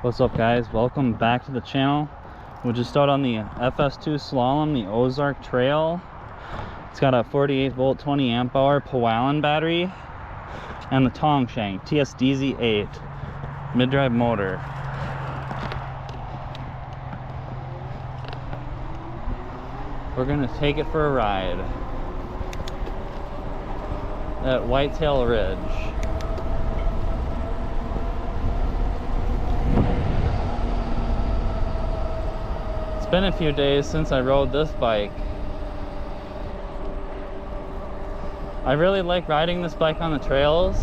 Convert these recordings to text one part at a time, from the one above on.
What's up, guys? Welcome back to the channel. We're just out on the FS2 Slalom, the Ozark Trail. It's got a 48 volt 20 amp hour Powallon battery and the Tongsheng TSDZ8 mid-drive motor. We're gonna take it for a ride at Whitetail Ridge. It's been a few days since I rode this bike. I really like riding this bike on the trails,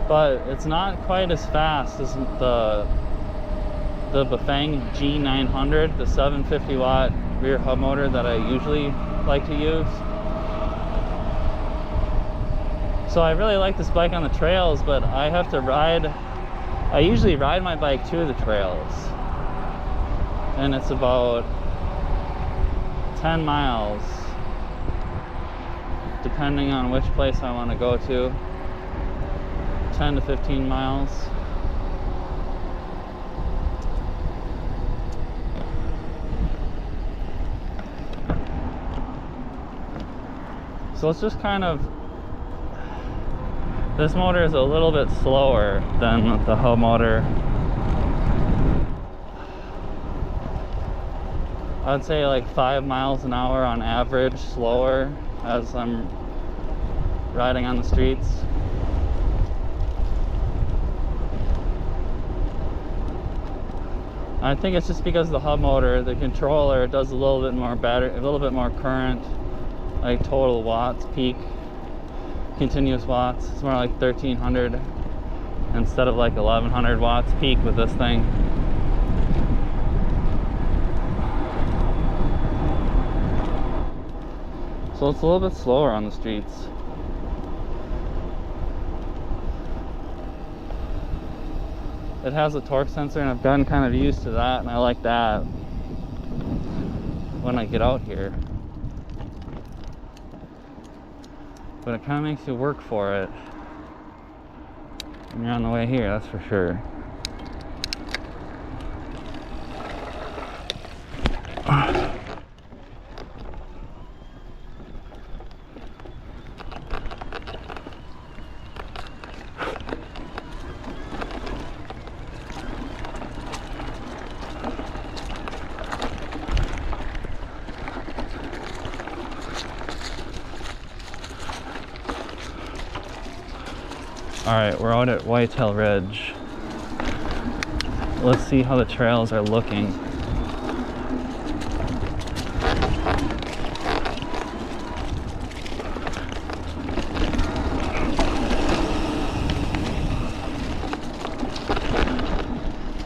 but it's not quite as fast as the Bafang G900, the 750 watt rear hub motor that I usually like to use. So I really like this bike on the trails, but I have to I usually ride my bike to the trails, and it's about 10 miles depending on which place I want to go to. 10 to 15 miles. So it's just kind of, this motor is a little bit slower than the hub motor. I'd say like 5 miles an hour on average slower as I'm riding on the streets. I think it's just because the hub motor, the controller does a little bit more battery, a little bit more current, like total watts peak, continuous watts. It's more like 1300 instead of like 1100 watts peak with this thing. So it's a little bit slower on the streets. It has a torque sensor, and I've gotten kind of used to that, and I like that when I get out here. But it kind of makes you work for it when you're on the way here, that's for sure. Alright, we're out at Whitetail Ridge. Let's see how the trails are looking.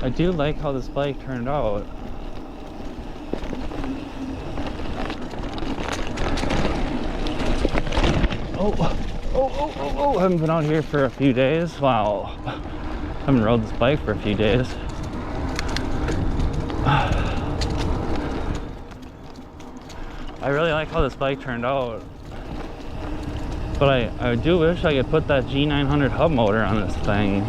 I do like how this bike turned out. Oh, I haven't been out here for a few days. Wow. I haven't rode this bike for a few days. I really like how this bike turned out. But I do wish I could put that G900 hub motor on this thing.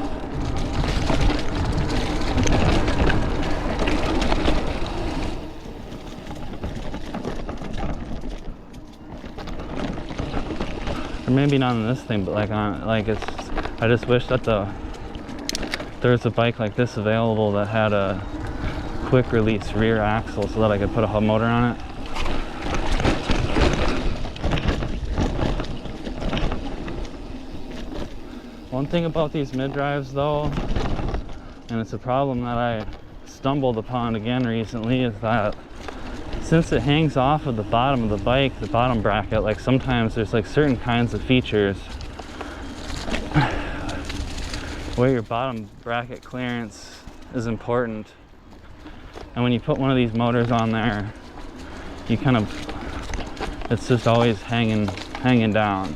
Or maybe not on this thing, but like on, like it's, I just wish that there was a bike like this available that had a quick release rear axle so that I could put a hub motor on it. One thing about these mid-drives though, and it's a problem that I stumbled upon again recently, is that since it hangs off of the bottom of the bike, the bottom bracket, like sometimes there's like certain kinds of features where your bottom bracket clearance is important. And when you put one of these motors on there, you kind of, it's just always hanging down.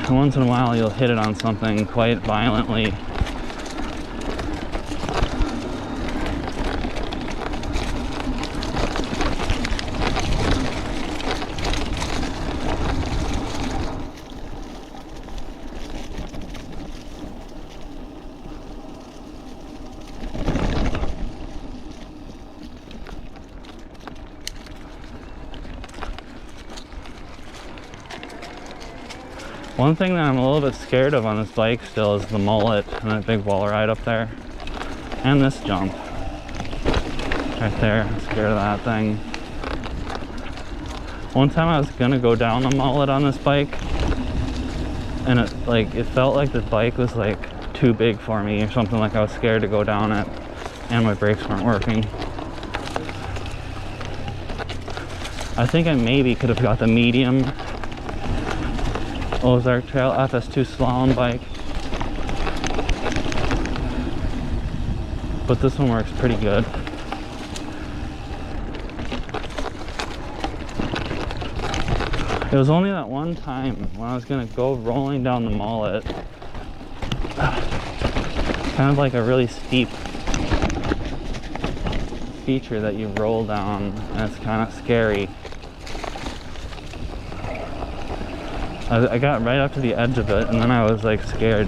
And once in a while you'll hit it on something quite violently. One thing that I'm a little bit scared of on this bike still is the mullet and that big wall ride up there. And this jump. Right there, I'm scared of that thing. One time I was gonna go down the mullet on this bike, and it felt like the bike was like too big for me or something, like I was scared to go down it, and my brakes weren't working. I think I maybe could have got the medium Ozark Trail FS2 Slalom bike, but this one works pretty good. It was only that one time when I was gonna go rolling down the mullet, kind of like a really steep feature that you roll down, and it's kind of scary. I got right up to the edge of it, and then I was like scared.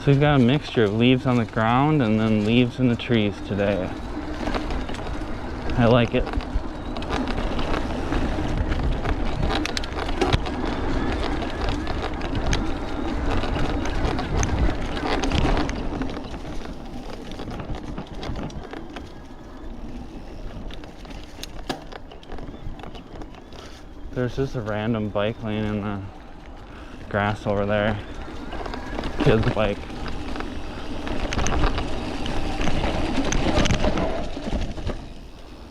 So we've got a mixture of leaves on the ground and then leaves in the trees today. I like it. There's just a random bike lane in the grass over there. Kid's bike.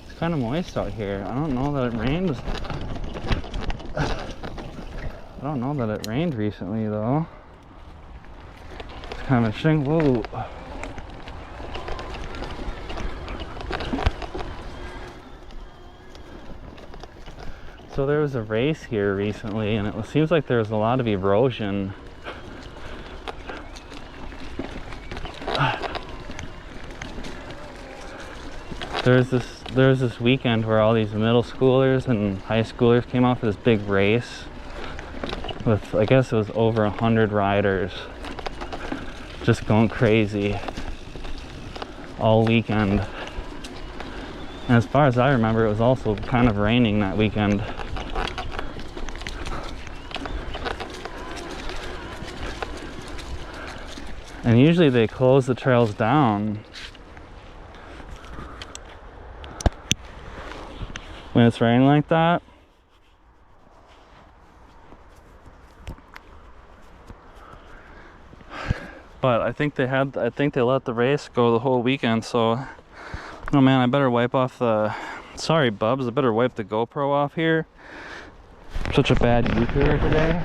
It's kind of moist out here. I don't know that it rained. I don't know that it rained recently though. It's kind of interesting. Whoa. So there was a race here recently, and it seems like there was a lot of erosion. There's this weekend where all these middle schoolers and high schoolers came off this big race with, I guess it was over 100 riders, just going crazy all weekend. And as far as I remember, it was also kind of raining that weekend. And usually they close the trails down when it's raining like that. But I think they let the race go the whole weekend, so oh man, I better wipe off the, sorry Bubs, I better wipe the GoPro off here. Such a bad YouTuber today.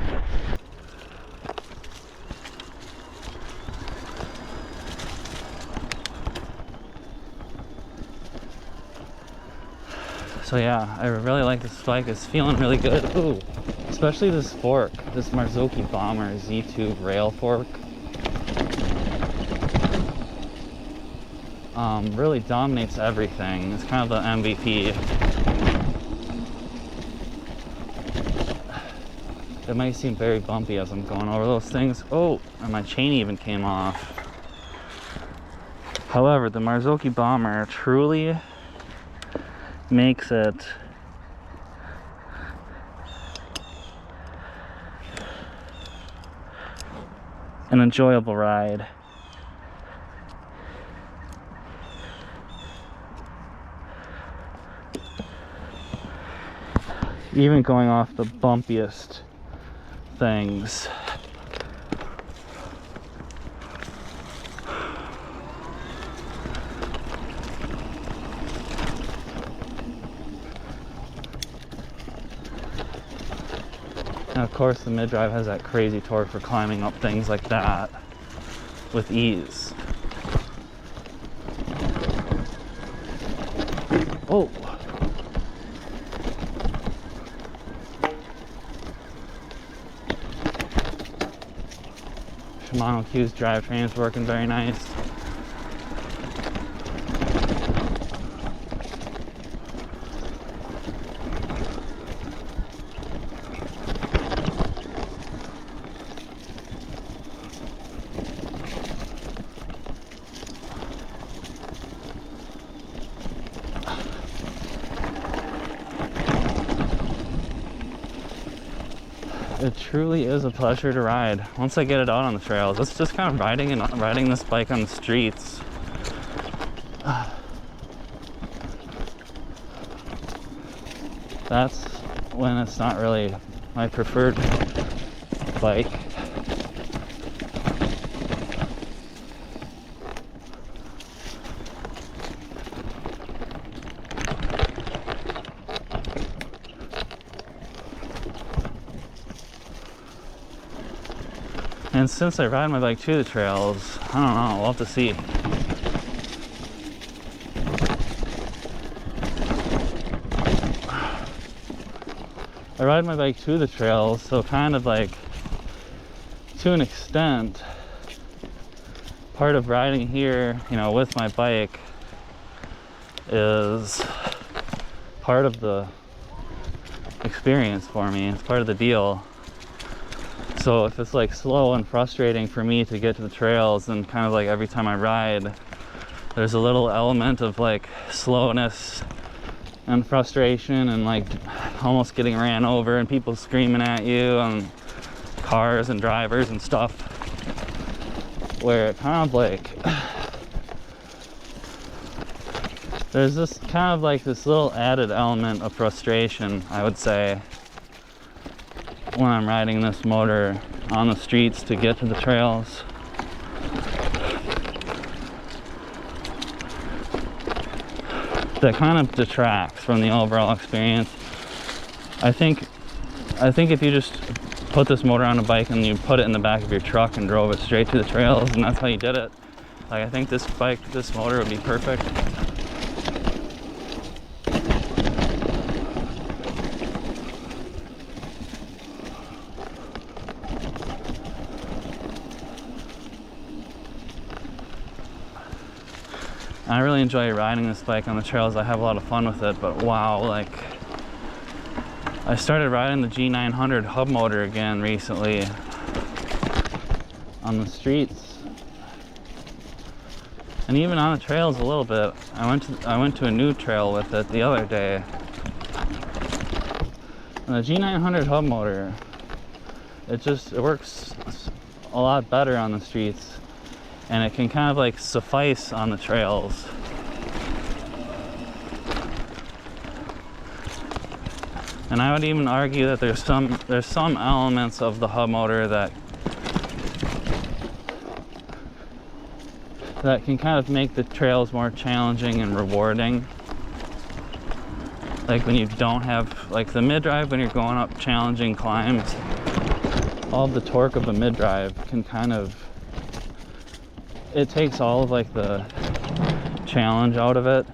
So yeah, I really like this bike. It's feeling really good. Ooh, especially this fork, this Marzokie Bomber Z2 rail fork. Really dominates everything. It's kind of the MVP. It might seem very bumpy as I'm going over those things. Oh, and my chain even came off. However, the Marzokie Bomber truly makes it an enjoyable ride. Even going off the bumpiest things. And of course the mid-drive has that crazy torque for climbing up things like that with ease. Oh! Shimano Q's drivetrain is working very nice. It truly is a pleasure to ride once I get it out on the trails. It's just kind of riding this bike on the streets. That's when it's not really my preferred bike. And since I ride my bike to the trails, I don't know, we'll have to see. I ride my bike to the trails, so kind of like, to an extent, part of riding here, you know, with my bike is part of the experience for me. It's part of the deal. So if it's like slow and frustrating for me to get to the trails, then kind of like every time I ride, there's a little element of like slowness and frustration and like almost getting ran over and people screaming at you and cars and drivers and stuff, where it kind of like there's this kind of like this little added element of frustration, I would say, when I'm riding this motor on the streets to get to the trails. That kind of detracts from the overall experience. I think if you just put this motor on a bike and you put it in the back of your truck and drove it straight to the trails, and that's how you did it, like, I think this motor would be perfect. I really enjoy riding this bike on the trails. I have a lot of fun with it, but wow, like, I started riding the G900 hub motor again recently on the streets, and even on the trails a little bit. I went to a new trail with it the other day, and the G900 hub motor, it works a lot better on the streets. And it can kind of like suffice on the trails. And I would even argue that there's some elements of the hub motor that can kind of make the trails more challenging and rewarding. Like when you don't have, like the mid-drive, when you're going up challenging climbs, all of the torque of the mid-drive can kind of, it takes all of like the challenge out of it,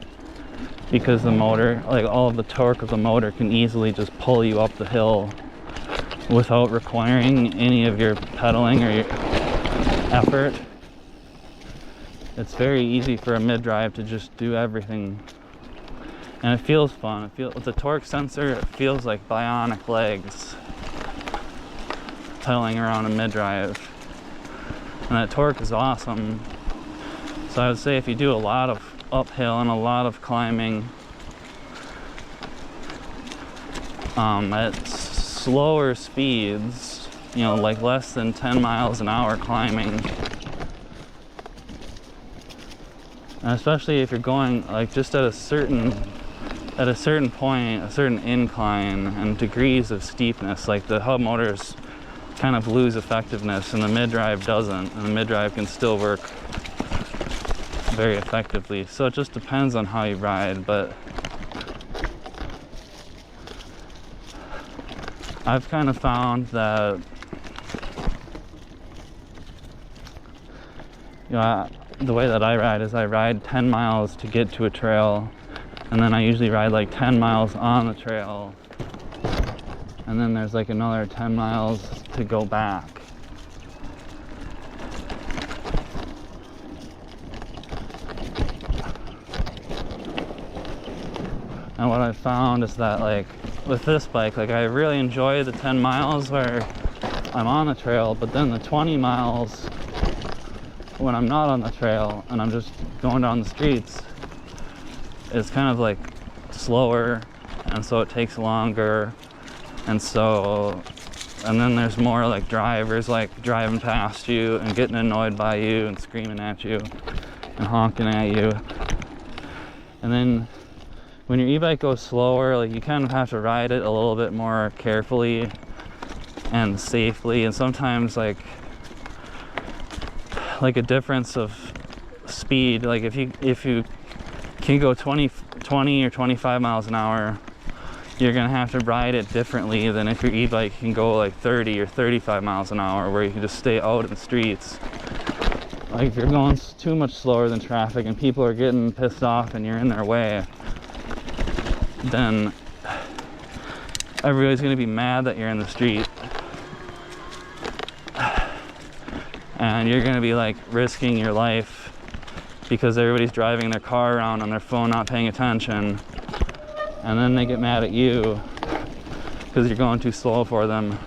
because the motor, like all of the torque of the motor can easily just pull you up the hill without requiring any of your pedaling or your effort. It's very easy for a mid-drive to just do everything, and it feels fun. With the torque sensor, it feels like bionic legs pedaling around a mid-drive. And that torque is awesome. So I would say if you do a lot of uphill and a lot of climbing at slower speeds, you know, like less than 10 miles an hour climbing, and especially if you're going like just at a certain point, a certain incline and degrees of steepness, like the hub motors kind of lose effectiveness and the mid-drive doesn't, and the mid-drive can still work very effectively. So it just depends on how you ride, but I've kind of found that, you know, the way that I ride is I ride 10 miles to get to a trail, and then I usually ride like 10 miles on the trail, and then there's like another 10 miles to go back. And what I've found is that, like, with this bike, like, I really enjoy the 10 miles where I'm on the trail, but then the 20 miles when I'm not on the trail and I'm just going down the streets is kind of like slower, and so it takes longer. And so and then there's more like drivers like driving past you and getting annoyed by you and screaming at you and honking at you. And then when your e-bike goes slower, like you kind of have to ride it a little bit more carefully and safely, and sometimes like a difference of speed, like if you can go 20 or 25 miles an hour, you're gonna have to ride it differently than if your e-bike can go like 30 or 35 miles an hour, where you can just stay out in the streets. Like if you're going too much slower than traffic and people are getting pissed off and you're in their way, then everybody's gonna be mad that you're in the street. And you're gonna be like risking your life because everybody's driving their car around on their phone, not paying attention. And then they get mad at you because you're going too slow for them.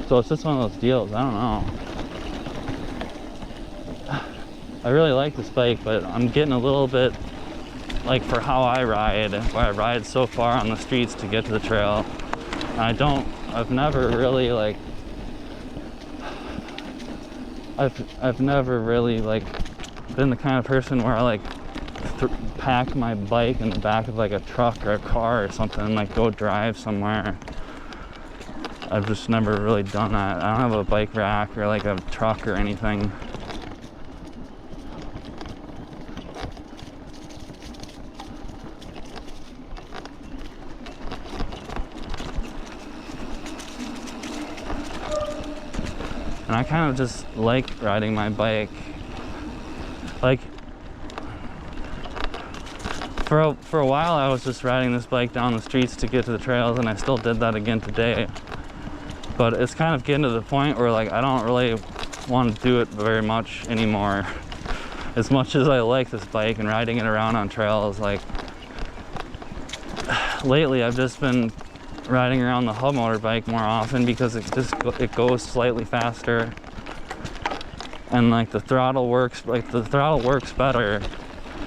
So it's just one of those deals, I don't know. I really like this bike, but I'm getting a little bit, like for how I ride, where I ride so far on the streets to get to the trail. I've never really like, I've never really like been the kind of person where I like pack my bike in the back of like a truck or a car or something and like go drive somewhere. I've just never really done that. I don't have a bike rack or like a truck or anything. And I kind of just like riding my bike. Like for a while I was just riding this bike down the streets to get to the trails, and I still did that again today. But it's kind of getting to the point where like I don't really want to do it very much anymore. As much as I like this bike and riding it around on trails, like lately I've just been riding around the hub motor bike more often because it goes slightly faster, and like the throttle works better.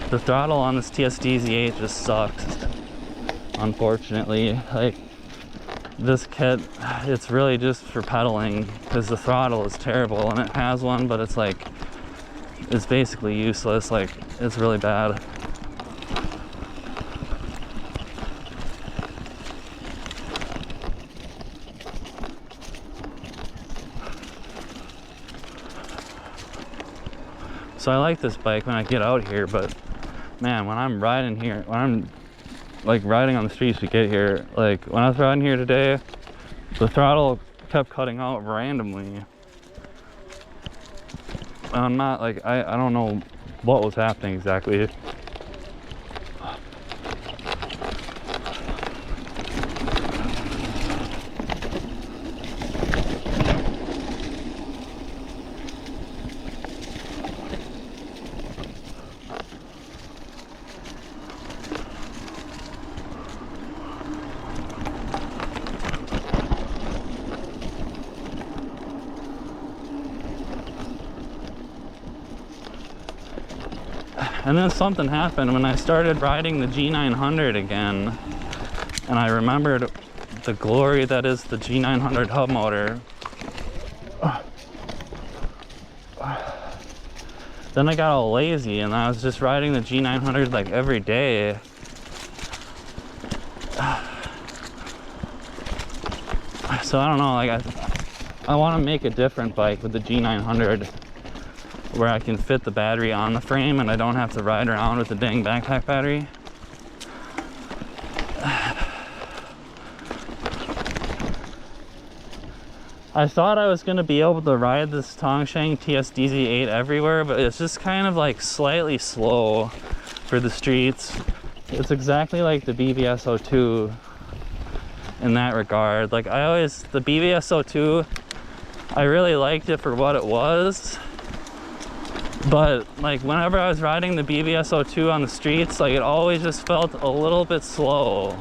The throttle on this TSDZ8 just sucks, unfortunately. Like this kit, it's really just for pedaling because the throttle is terrible, and it has one, but it's like it's basically useless. Like it's really bad. So I like this bike when I get out here, but man, when I'm riding here, when I'm like riding on the streets to get here, like when I was riding here today, the throttle kept cutting out randomly. And I'm not like, I don't know what was happening exactly. And then something happened when I started riding the G900 again, and I remembered the glory that is the G900 hub motor. Then I got all lazy and I was just riding the G900 like every day. So I don't know, like I want to make a different bike with the G900 where I can fit the battery on the frame and I don't have to ride around with the dang backpack battery. I thought I was going to be able to ride this Tongsheng TSDZ8 everywhere, but it's just kind of like slightly slow for the streets. It's exactly like the BBS02 in that regard. Like the BBS02, I really liked it for what it was. But like whenever I was riding the BBS02 on the streets, like it always just felt a little bit slow.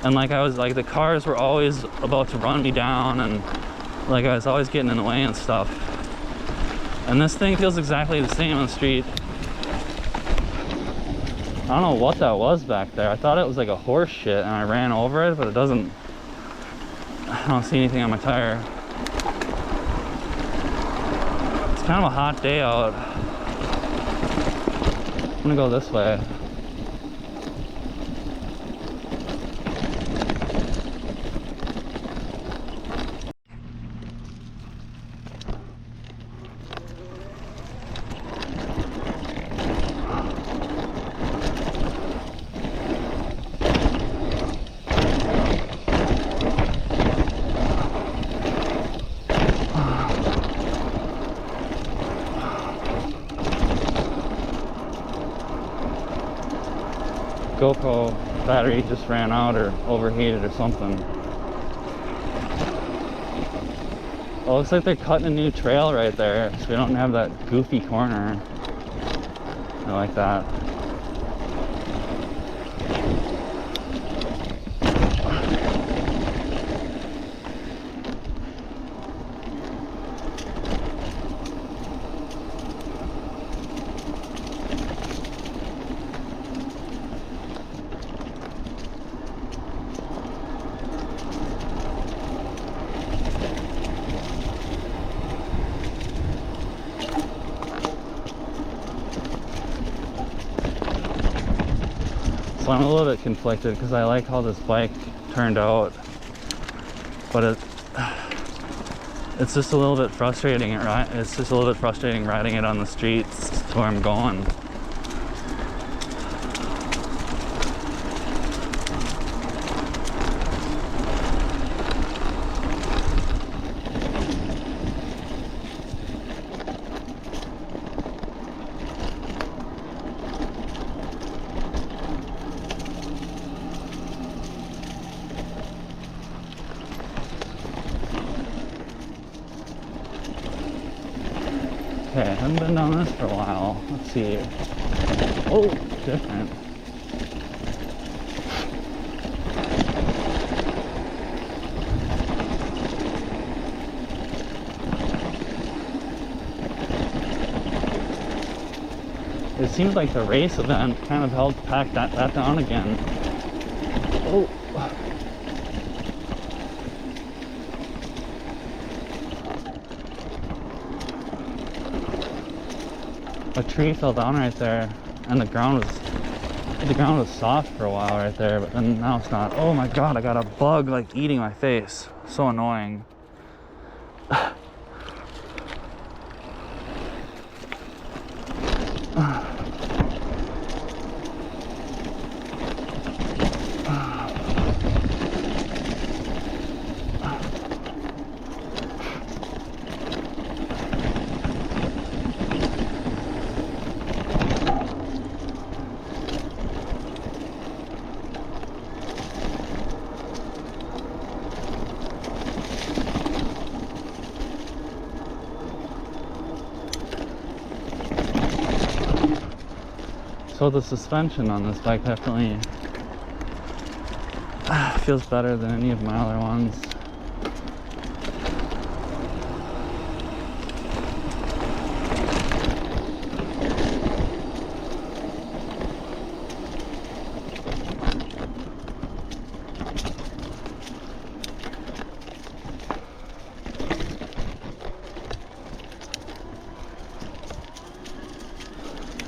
And like I was like, the cars were always about to run me down, and like I was always getting in the way and stuff. And this thing feels exactly the same on the street. I don't know what that was back there. I thought it was like a horse shit and I ran over it, but it doesn't I don't see anything on my tire. It's kind of a hot day out. I'm gonna go this way. GoPro battery just ran out or overheated or something. Oh, looks like they're cutting a new trail right there, so we don't have that goofy corner. I like that. So I'm a little bit conflicted because I like how this bike turned out, but it's just a little bit frustrating. It's just a little bit frustrating riding it on the streets to where I'm going. Okay, I haven't been down this for a while. Let's see. Oh, different. It seems like the race event kind of helped pack that down again. Oh. A tree fell down right there, and the ground was soft for a while right there, but then now it's not. Oh my god, I got a bug like eating my face. So annoying. So the suspension on this bike definitely feels better than any of my other ones.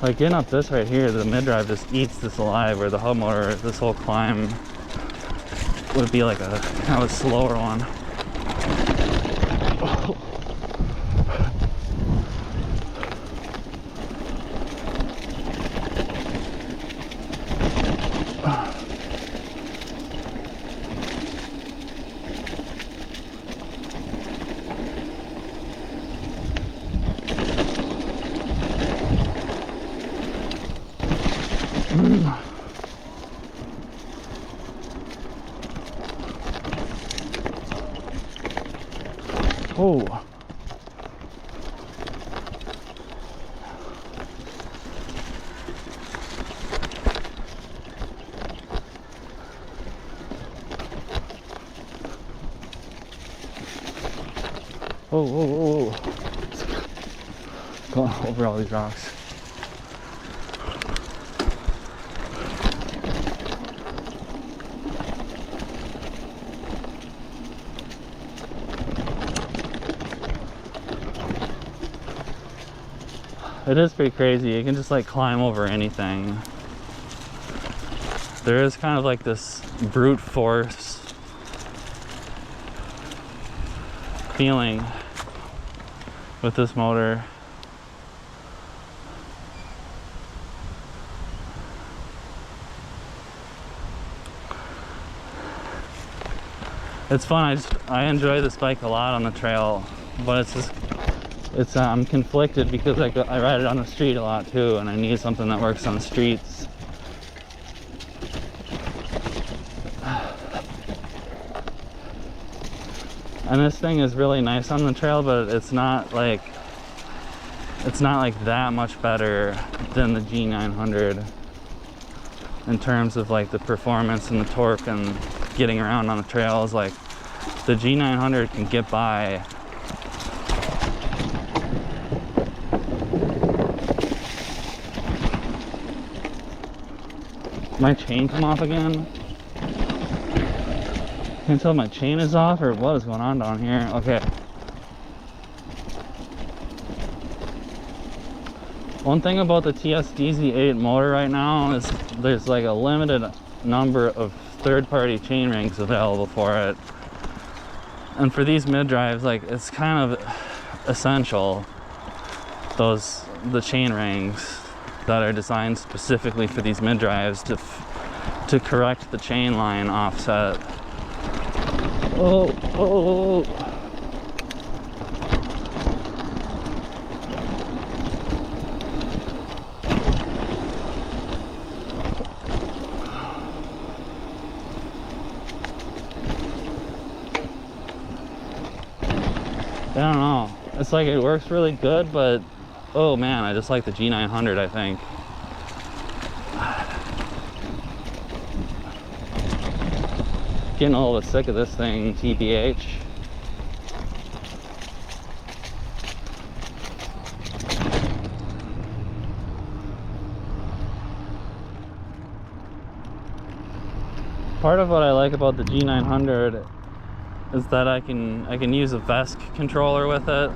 Like getting up this right here, the mid-drive just eats this alive, where the hub motor, this whole climb would be like a kind of a slower one. Oh. Whoa, whoa, whoa, whoa. Going over all these rocks. It is pretty crazy. You can just like climb over anything. There is kind of like this brute force feeling with this motor. It's fun. I enjoy this bike a lot on the trail, but I'm conflicted because I ride it on the street a lot too, and I need something that works on the streets. And this thing is really nice on the trail, but it's not like that much better than the G900 in terms of like the performance and the torque and getting around on the trails. Like the G900 can get by. My chain come off again? Can't tell if my chain is off or what is going on down here. Okay. One thing about the TSDZ8 motor right now is there's like a limited number of third-party chain rings available for it. And for these mid-drives, like, it's kind of essential, the chain rings that are designed specifically for these mid-drives to correct the chain line offset. Oh. I don't know. It's like it works really good, but oh man, I just like the G900, I think. Getting a little bit sick of this thing, TBH. Part of what I like about the G900 is that I can use a VESC controller with it.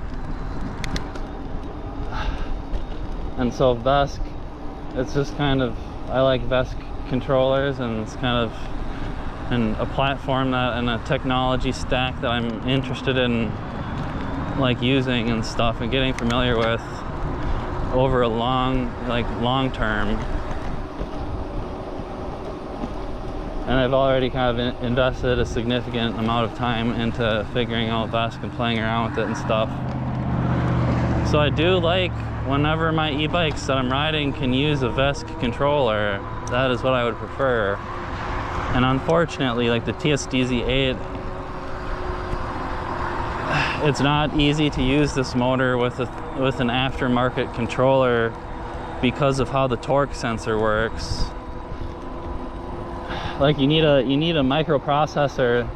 And so VESC, it's just kind of, I like VESC controllers, and it's kind of a platform that, and a technology stack that I'm interested in like using and stuff and getting familiar with over a long term. And I've already kind of invested a significant amount of time into figuring out VESC and playing around with it and stuff. So I do like whenever my e-bikes that I'm riding can use a VESC controller, that is what I would prefer. And unfortunately, like the TSDZ8, it's not easy to use this motor with an aftermarket controller because of how the torque sensor works. Like you need a microprocessor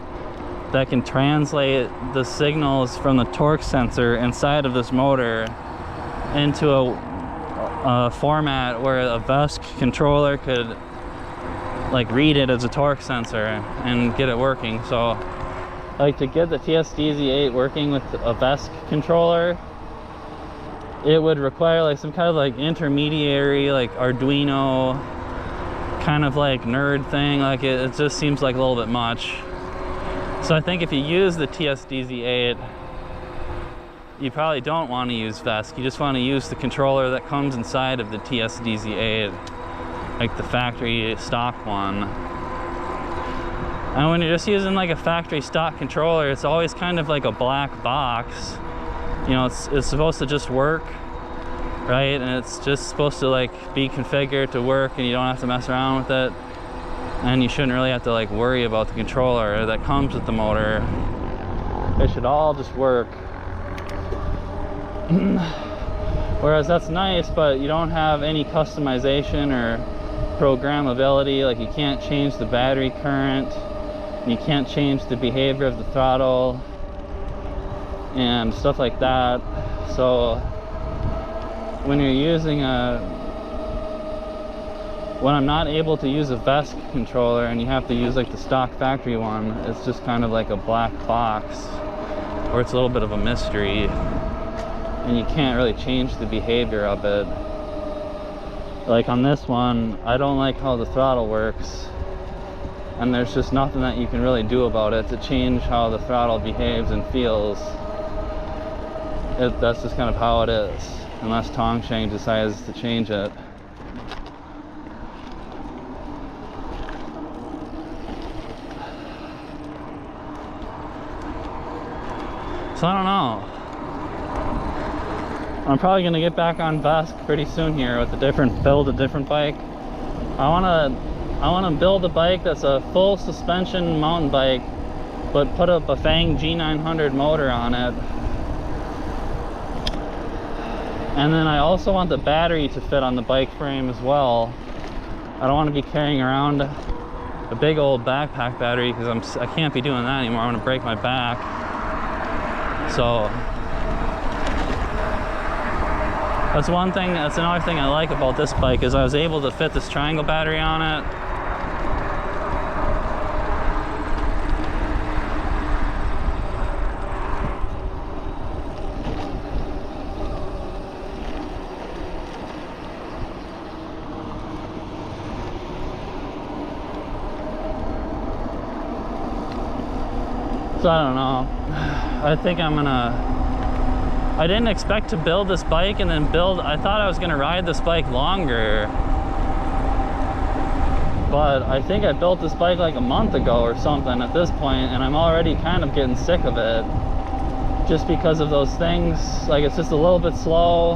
that can translate the signals from the torque sensor inside of this motor into a format where a VESC controller could like read it as a torque sensor and get it working. So like to get the TSDZ8 working with a VESC controller, it would require like some kind of like intermediary like Arduino kind of like nerd thing. Like it just seems like a little bit much. So I think if you use the TSDZ8, you probably don't want to use VESC. You just want to use the controller that comes inside of the TSDZ8, like the factory stock one. And when you're just using like a factory stock controller, it's always kind of like a black box. You know, it's supposed to just work, right? And it's just supposed to like be configured to work, and you don't have to mess around with it. And you shouldn't really have to like worry about the controller that comes with the motor. It should all just work. Whereas that's nice, but you don't have any customization or programmability. Like you can't change the battery current, you can't change the behavior of the throttle and stuff like that. So when you're using when I'm not able to use a VESC controller and you have to use like the stock factory one, it's just kind of like a black box, or it's a little bit of a mystery. and you can't really change the behavior of it. Like on this one, I don't like how the throttle works, and there's just nothing that you can really do about it to change how the throttle behaves and feels. That's just kind of how it is, unless Tongsheng decides to change it. So I don't know. I'm probably gonna get back on VESC pretty soon here with build a different bike. I wanna build a bike that's a full suspension mountain bike, but put a Bafang G900 motor on it. And then I also want the battery to fit on the bike frame as well. I don't want to be carrying around a big old backpack battery because I can't be doing that anymore. I'm gonna break my back. So that's one thing, that's another thing I like about this bike, is I was able to fit this triangle battery on it. So I don't know. I think I'm gonna, I didn't expect to build this bike and then I thought I was gonna ride this bike longer. But I think I built this bike like a month ago or something at this point, and I'm already kind of getting sick of it. Just because of those things, like it's just a little bit slow,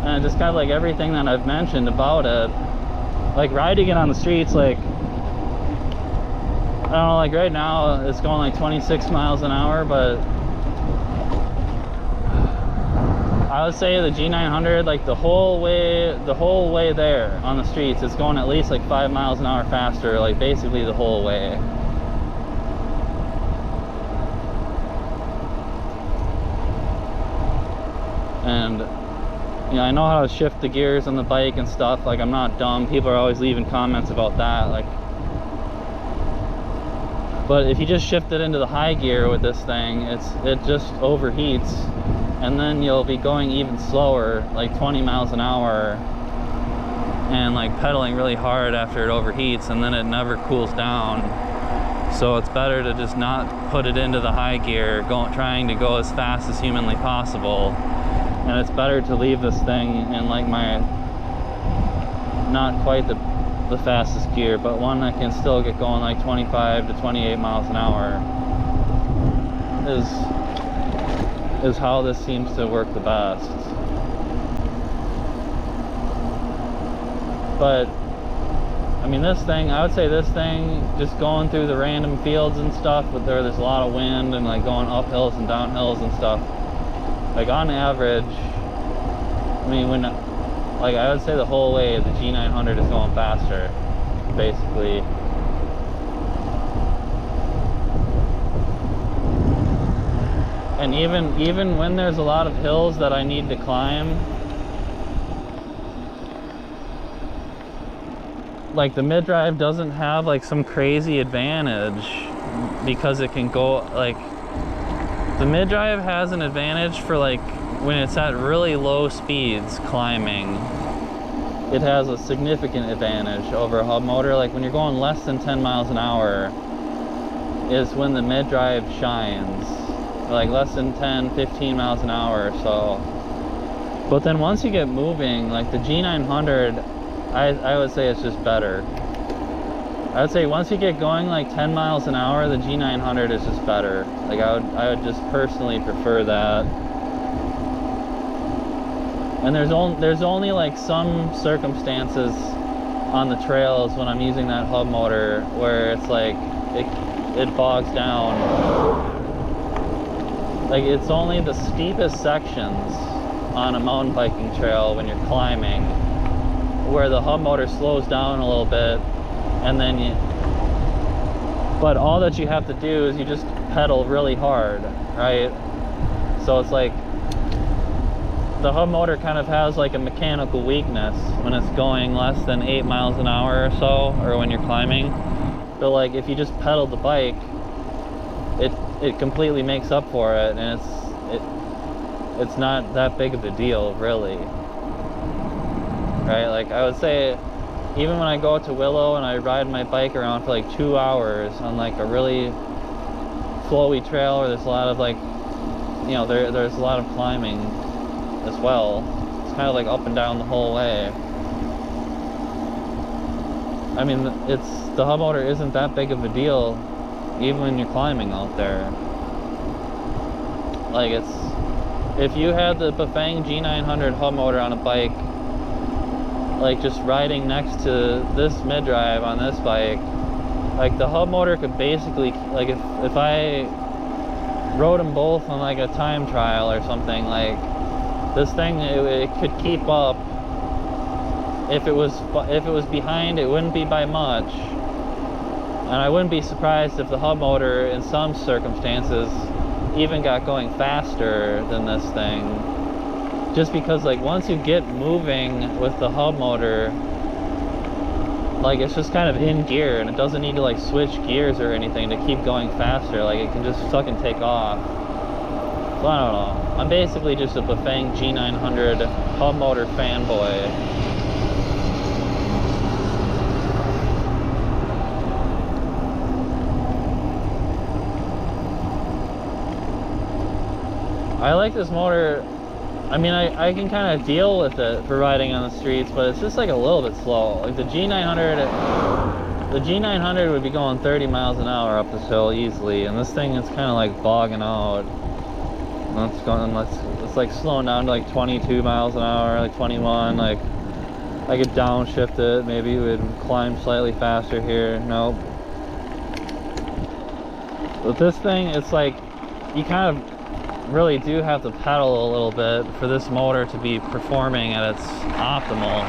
and just kind of like everything that I've mentioned about it. Like riding it on the streets, like, I don't know, like right now it's going like 26 miles an hour, but I would say the G900, like the whole way there on the streets, it's going at least like 5 miles an hour faster, like basically the whole way. And you know, I know how to shift the gears on the bike and stuff. Like I'm not dumb. People are always leaving comments about that. Like, but if you just shift it into the high gear with this thing, it just overheats, and then you'll be going even slower, like 20 miles an hour, and like pedaling really hard after it overheats, and then it never cools down. So it's better to just not put it into the high gear, trying to go as fast as humanly possible. And it's better to leave this thing in like my, not quite the fastest gear, but one that can still get going like 25 to 28 miles an hour is how this seems to work the best. But I mean, this thing, I would say this thing, just going through the random fields and stuff, but there's a lot of wind and like going up hills and down hills and stuff, like on average, I mean, like I would say the whole way the G900 is going faster, basically. And even when there's a lot of hills that I need to climb, like the mid-drive doesn't have like some crazy advantage, because it can go, like, the mid-drive has an advantage for like when it's at really low speeds climbing. It has a significant advantage over a hub motor. Like when you're going less than 10 miles an hour is when the mid-drive shines, like less than 10, 15 miles an hour or so. But then once you get moving, like the G900, I would say it's just better. I would say once you get going like 10 miles an hour, the G900 is just better. Like I would just personally prefer that. And there's only like some circumstances on the trails when I'm using that hub motor where it's like it bogs down. Like it's only the steepest sections on a mountain biking trail when you're climbing where the hub motor slows down a little bit, and then but all that you have to do is you just pedal really hard, right? So it's like the hub motor kind of has like a mechanical weakness when it's going less than 8 miles an hour or so, or when you're climbing. But like if you just pedal the bike, it completely makes up for it, and it's not that big of a deal, really. Right? Like, I would say, even when I go out to Willow and I ride my bike around for like 2 hours on like a really flowy trail where there's a lot of like, you know, there's a lot of climbing as well. It's kind of like up and down the whole way. I mean, the hub motor isn't that big of a deal even when you're climbing out there. Like, if you had the Bafang G900 hub motor on a bike, like just riding next to this mid-drive on this bike, like the hub motor could basically, like if I rode them both on like a time trial or something, like this thing, it could keep up. If it was behind, it wouldn't be by much. And I wouldn't be surprised if the hub motor in some circumstances even got going faster than this thing. Just because like once you get moving with the hub motor, like it's just kind of in gear and it doesn't need to like switch gears or anything to keep going faster. Like it can just fucking take off. So I don't know. I'm basically just a Bafang G900 hub motor fanboy. I like this motor. I mean, I can kind of deal with it for riding on the streets, but it's just like a little bit slow. Like the G900 would be going 30 miles an hour up this hill easily, and this thing is kind of like bogging out. It's like slowing down to like 22 miles an hour, like 21. Like I could downshift it, maybe it would climb slightly faster here. Nope. With this thing, it's like you kind of really do have to pedal a little bit for this motor to be performing at its optimal.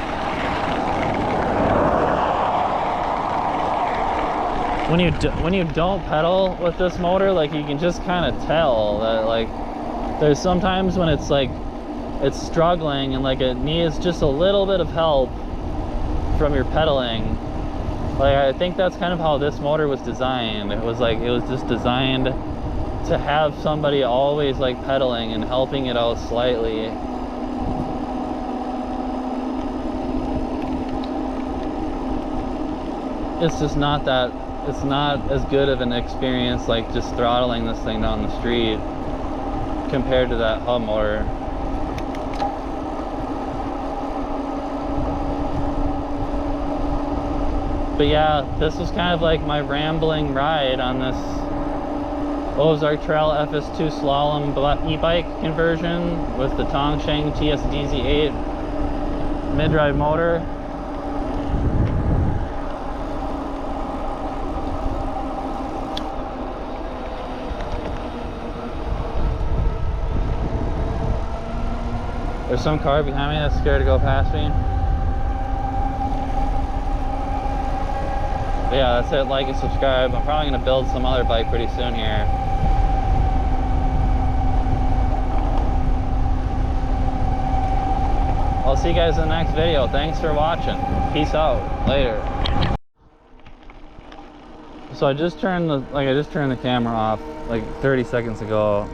When you don't pedal with this motor, like you can just kind of tell that like there's sometimes when it's like it's struggling and like it needs just a little bit of help from your pedaling. Like I think that's kind of how this motor was designed. It was just designed to have somebody always like pedaling and helping it out slightly. It's just not that, it's not as good of an experience like just throttling this thing down the street compared to that hub motor. But yeah, this was kind of like my rambling ride on this Ozark Trail FS2 Slalom e-bike conversion with the Tongsheng TSDZ8 mid-drive motor. There's some car behind me that's scared to go past me. But yeah, that's it. Like and subscribe. I'm probably going to build some other bike pretty soon here. I'll see you guys in the next video. Thanks for watching. Peace out. Later. So I just turned the camera off like 30 seconds ago,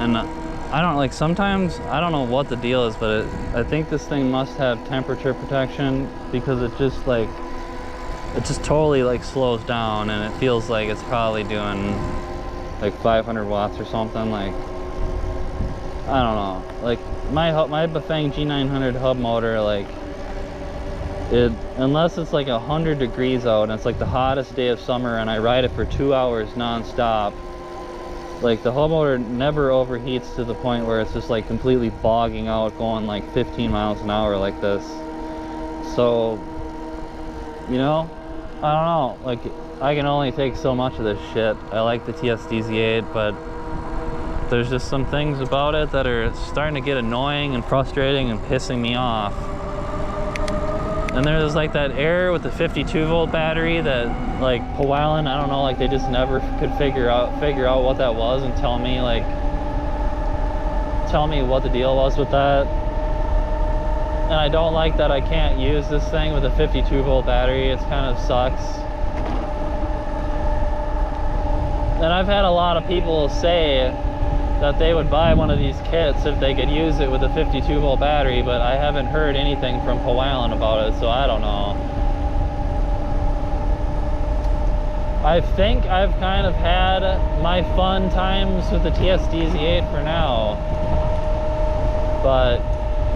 and I don't like, sometimes I don't know what the deal is, but I think this thing must have temperature protection, because it just totally like slows down, and it feels like it's probably doing like 500 watts or something. Like I don't know, like my Bafang G900 hub motor, like it, unless it's like 100 degrees out and it's like the hottest day of summer and I ride it for 2 hours non-stop, like the hub motor never overheats to the point where it's just like completely bogging out going like 15 miles an hour like this. So, you know, I don't know, like I can only take so much of this shit. I like the TSDZ8, but there's just some things about it that are starting to get annoying and frustrating and pissing me off. And there's like that error with the 52 volt battery that like Powellen, I don't know, like they just never could figure out what that was and tell me what the deal was with that. And I don't like that I can't use this thing with a 52 volt battery. It's kind of sucks. And I've had a lot of people say that they would buy one of these kits if they could use it with a 52 volt battery, but I haven't heard anything from Hawaiian about it, so I don't know. I think I've kind of had my fun times with the TSDZ8 for now, but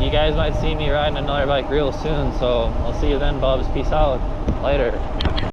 you guys might see me riding another bike real soon, so I'll see you then, Bubs. Peace out. Later.